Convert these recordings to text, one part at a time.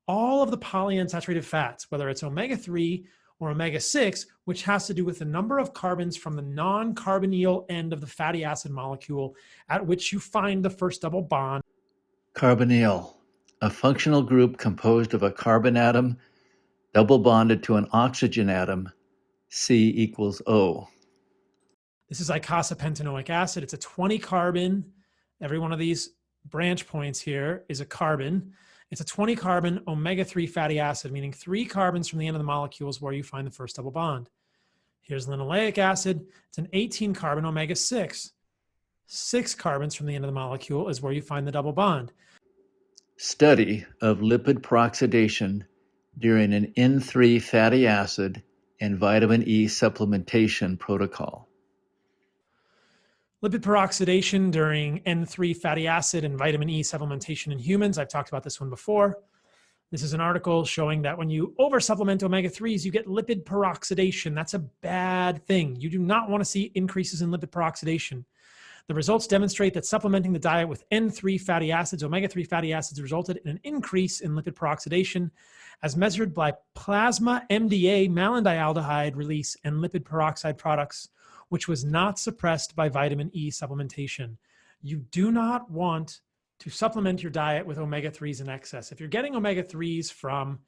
all of the polyunsaturated fats, whether it's omega-3 or omega-6, which has to do with the number of carbons from the non-carbonyl end of the fatty acid molecule at which you find the first double bond. Carbonyl, a functional group composed of a carbon atom double bonded to an oxygen atom, C equals O. This is icosapentaenoic acid. It's a 20 carbon. Every one of these branch points here is a carbon. It's a 20 carbon omega-3 fatty acid, meaning 3 carbons from the end of the molecule is where you find the first double bond. Here's linoleic acid. It's an 18 carbon omega-6. 6 carbons from the end of the molecule is where you find the double bond. Study of lipid peroxidation during an N3 fatty acid and vitamin E supplementation protocol. Lipid peroxidation during N3 fatty acid and vitamin E supplementation in humans. I've talked about this one before. This is an article showing that when you oversupplement omega-3s, you get lipid peroxidation. That's a bad thing. You do not want to see increases in lipid peroxidation. The results demonstrate that supplementing the diet with N3 fatty acids, omega-3 fatty acids, resulted in an increase in lipid peroxidation as measured by plasma MDA malondialdehyde release and lipid peroxide products, which was not suppressed by vitamin E supplementation. You do not want to supplement your diet with omega-3s in excess. If you're getting omega-3s from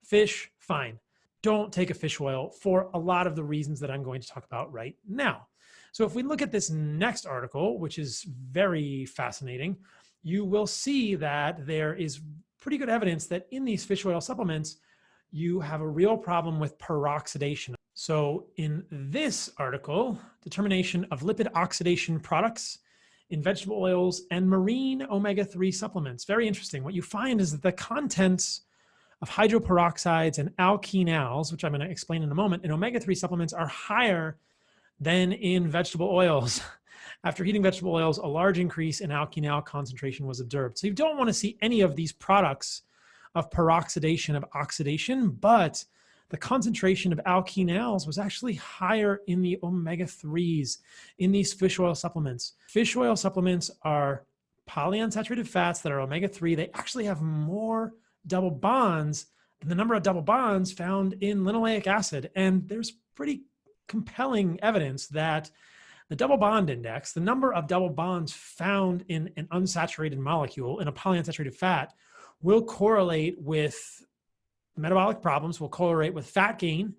fish, fine. Don't take a fish oil for a lot of the reasons that I'm going to talk about right now. So if we look at this next article, which is very fascinating, you will see that there is pretty good evidence that in these fish oil supplements, you have a real problem with peroxidation. So in this article, determination of lipid oxidation products in vegetable oils and marine omega-3 supplements. Very interesting. What you find is that the contents of hydroperoxides and alkenols, which I'm going to explain in a moment, in omega-3 supplements are higher than in vegetable oils. After heating vegetable oils, a large increase in alkenol concentration was observed. So you don't want to see any of these products of peroxidation of oxidation, but the concentration of alkenols was actually higher in the omega-3s in these fish oil supplements. Fish oil supplements are polyunsaturated fats that are omega-3. They actually have more double bonds than the number of double bonds found in linoleic acid. And there's pretty compelling evidence that the double bond index, the number of double bonds found in an unsaturated molecule, in a polyunsaturated fat, will correlate with metabolic problems, will correlate with fat gain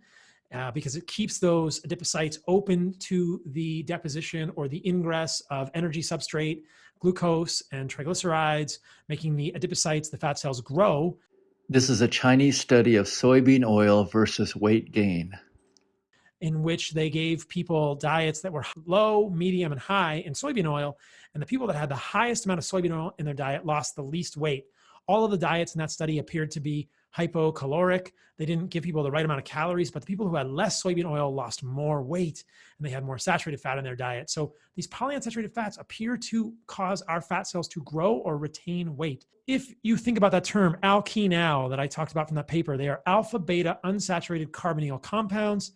because it keeps those adipocytes open to the deposition or the ingress of energy substrate, glucose and triglycerides, making the adipocytes, the fat cells, grow. This is a Chinese study of soybean oil versus weight gain, in which they gave people diets that were low, medium, and high in soybean oil. And the people that had the highest amount of soybean oil in their diet lost the least weight. All of the diets in that study appeared to be hypocaloric. They didn't give people the right amount of calories, but the people who had less soybean oil lost more weight and they had more saturated fat in their diet. So these polyunsaturated fats appear to cause our fat cells to grow or retain weight. If you think about that term, alkenol, that I talked about from that paper, they are alpha beta unsaturated carbonyl compounds.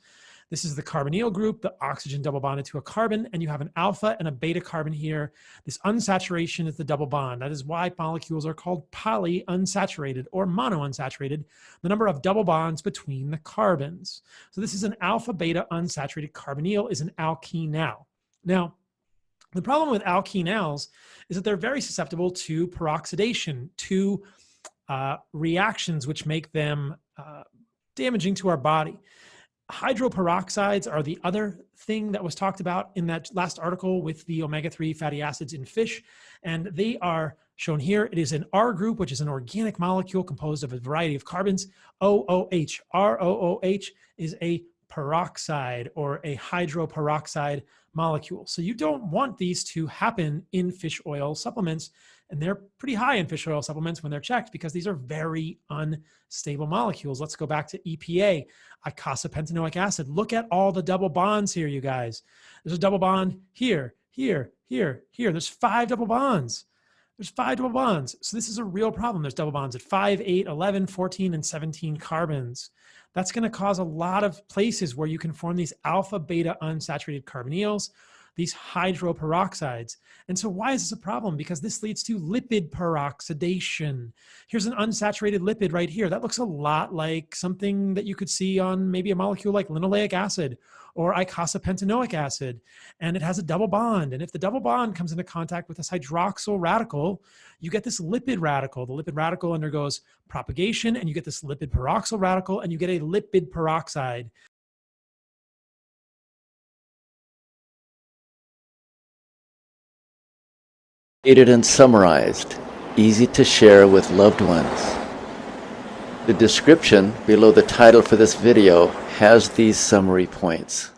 This is the carbonyl group, the oxygen double bonded to a carbon, and you have an alpha and a beta carbon here. This unsaturation is the double bond. That is why molecules are called polyunsaturated or monounsaturated, the number of double bonds between the carbons. So this is an alpha beta unsaturated carbonyl is an alkenol. Now, the problem with alkenols is that they're very susceptible to peroxidation, to reactions which make them damaging to our body. Hydroperoxides are the other thing that was talked about in that last article with the omega-3 fatty acids in fish. And they are shown here. It is an R group, which is an organic molecule composed of a variety of carbons. OOH. ROOH is a peroxide or a hydroperoxide molecule. So you don't want these to happen in fish oil supplements. And they're pretty high in fish oil supplements when they're checked because these are very unstable molecules. Let's go back to EPA, icosapentaenoic acid. Look at all the double bonds here, you guys. There's a double bond here, here, here, here. There's 5 double bonds. There's 5 double bonds. So this is a real problem. There's double bonds at 5, 8, 11, 14, and 17 carbons. That's going to cause a lot of places where you can form these alpha beta unsaturated carbonyls. these hydroperoxides. And so why is this a problem? Because this leads to lipid peroxidation. Here's an unsaturated lipid right here. That looks a lot like something that you could see on maybe a molecule like linoleic acid or eicosapentaenoic acid. And it has a double bond. And if the double bond comes into contact with this hydroxyl radical, you get this lipid radical. The lipid radical undergoes propagation, and you get this lipid peroxyl radical, and you get a lipid peroxide. Stated and summarized, easy to share with loved ones. The description below the title for this video has these summary points.